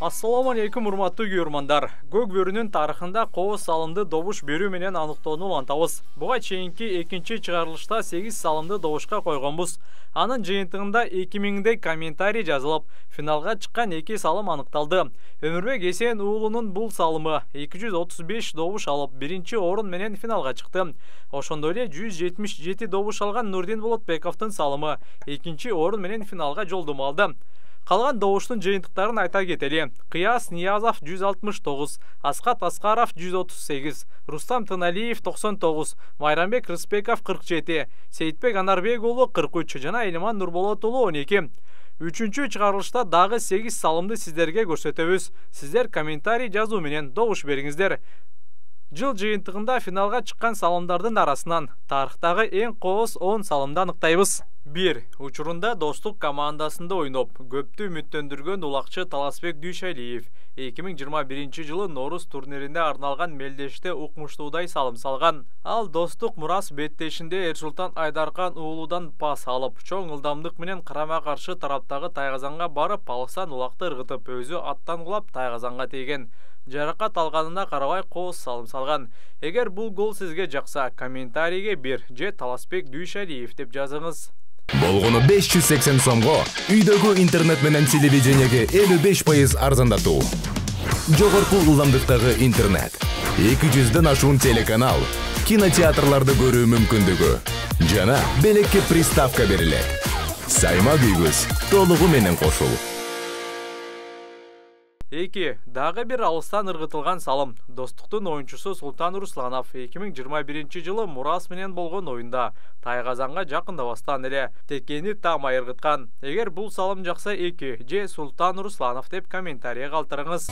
Assalamu alейкум, урматтуу көрөрмандар. Көк бөрүнүн тарыхында кооз салымды добуш берүү менен аныктоону улантабыз. Буга чейинки экинчи чыгарылышта 8 салымды добушка койгонбуз. Анын жыйынтыгында 2000дей комментарий жазылып, финалга чыккан 2 салым аныкталды. Өмүрбек Эсен уулунун бул салымы 235 добуш алып, биринчи орун менен финалга чыкты. Ошондой эле 177 добуш алган Нурдин Болотбековдун салымы экинчи орун менен финалга жолдомо алды. Калган добуштун жыйынтыктарын айта кетели. Кыяс Ниязов 169, Аскат Аскаров 138, Рустам Тыналиев 99, Майрамбек Рыспеков 47, Сейитбек Анарбек уулу 43 жана Элиман Нурболот уулу 12. Үчүнчү чыгарылышта дагы 8 салымды сиздерге көрсөтөбүз. Сиздер комментарий жазуу менен добуш бериңиздер. Жыл жыйынтыгында финалга чыккан салымдардын арасынан тарыхтагы эң кооз 10 салымды аныктайбыз. 1. Учурунда Достук командасында ойноп, көптү үмүттөндүргөн улакчы Таласбек Дүйшалиев 2021 жылы Норус турниринде арналган мелдеште укмуштуудай салым салган. Ал Достук Мурас беттешинде Эрсултан Айдаркан уулудан пас алып, чоң ылдамдык менен карама каршы тараптагы тайгазанга барып, алыстан улакты ыргытып, өзү аттан кулап тайгазанга тийген. Жаракат алганына карабай кооз салым салган. Эгер бул гол сизге жакса, комментарийге 1 же Таласбек Дүйшалиев деп жазыңыз. Болгону 580 сомго үйдөгү интернет менен телевидениеге 55% арзандатуу. Жогорку ылдамдыктагы интернет, 200дөн ашуун телеканал, кинотеатрларды көрүү мүмкүндүгү жана белекке приставка берилет. Сайма күйгүз толугу менен кошул. 2. Дагы бир алыстан ыргытылган салым. Достуктун оюнчусу Султан Русланов 2021 жылы Мурас менен болгон оюнда тайгазанга жакындабастан эле текени тамай ыргыткан. Эгер бул салым жакса 2 же Султан Русланов деп комментарий калтырыңыз.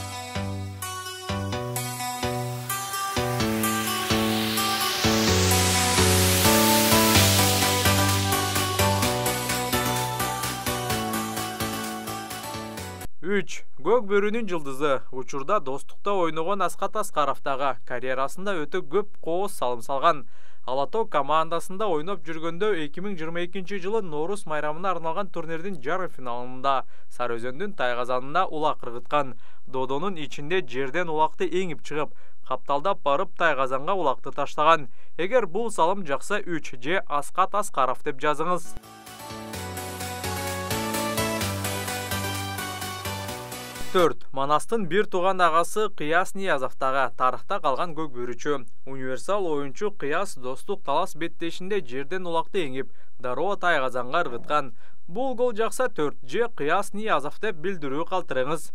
Көк бөрүнүн жылдызы. Учурда Достукта ойногон Аскат Аскаровтага карьерасында өтө көп кооз салым салган. Алатоо командасында ойноп жүргөндө 2022 жылы Норус майрамына арналган турнирдин жарым финалында Сарыөзөндүн тайгазанында улак ыргыткан. Додонун ичинде жерден улакты эңип чыгып, капталдап барып тайгазанга улакты таштаган. Эгер бул салым жакса 3 же Аскат Аскаров деп жазыңыз. 4. Манастын бир тууган агасы Кыяс Ниязовтага тарыхта калган көк бөрүчү. Универсал оюнчу Кыяс Достук Талас беттешинде жерден улакты эңип, дароо тайгазанга ыргыткан. Бул гол жакса 4 же Кыяс Ниязов деп билдирүү калтырыңыз.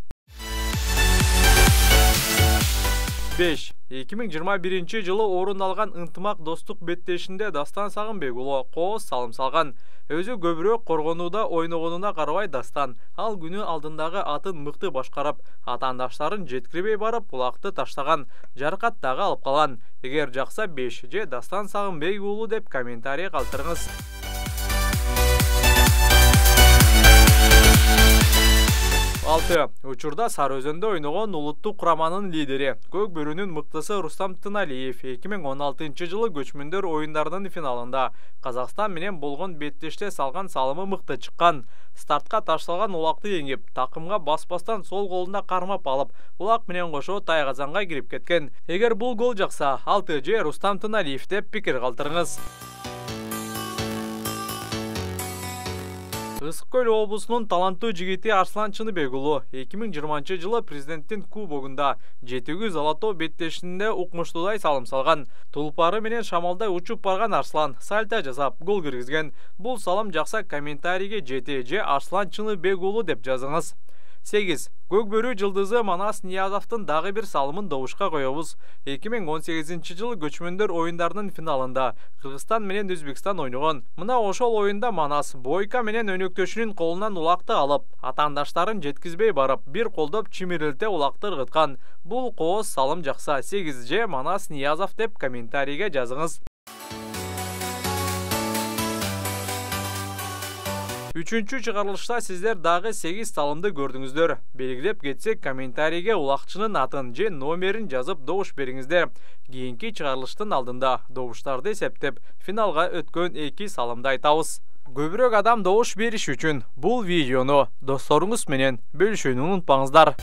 5. 2021 жылы орун алган ынтымак Достук беттешинде Дастан Сагынбек уулу кооз салым салган. Өзү көбүрөөк коргонууда ойногонуна карабай Дастан ал күнү алдындагы атын мыкты башкарып, атаандаштарын жеткирбей барып улакты таштаган, жаракат дагы алып калган. Эгер жакса 5 же Дастан Сагынбек уулу деп комментарий калтырыңыз. 6. Учурда Сарыөзөндө ойногон улуттук кураманын лидери, көк бөрүнүн мыктысы Рустам Тыналиев 2016 жылы көчмөндөр оюндарынын финалында Казакстан менен болгон беттеште салган салымы мыкты чыккан. Стартка ташталган улакты эңип, такымга баспастан сол колунда кармап алып, улак менен кошо тайгазанга кирип кеткен. Эгер бул гол жакса, 6 же Рустам Тыналиев деп пикир калтырыңыз. Ысык Көл облусунун таланттуу жигити Арслан Чыныбек уулу 2020 жылы президенттин кубогунда 700 Алатоо беттешинде укмуштуудай салым салган. Тулпары менен шамалдай учуп барган Арслан сальто жасап гол киргизген. Бул салым жакса комментарийге 7 же Арслан Чыныбек уулу деп жазыңыз. 8. Көк бөрү жылдызы Манас Ниязовдун дагы бир салымын добушка коебуз. 2018 жылы көчмөндөр оюндарынын финалында Кыргызстан менен Өзбекстан ойногон. Мына ошол оюнда Манас Бойка менен өнөктөшүнүн колунан улакты алып, атаандаштарын жеткизбей барып, бир колдоп чимирилте улакты ыргыткан. Бул кооз салым жакса 8 же Манас Ниязов деп комментарийге жазыңыз. Үчүнчү чыгарылышта сиздер дагы 8 салымды көрдүңүздөр. Белгилеп кетсек, комментарийге улакчынын атын же номерин жазып добуш бериңиздер. Кийинки чыгарылыштын алдында добуштарды эсептеп, финалга өткөн 2 салымды айтабыз. Көбүрөөк адам добуш бериш үчүн бул видеону досторуңуз менен бөлүшүүнү унутпаңыздар.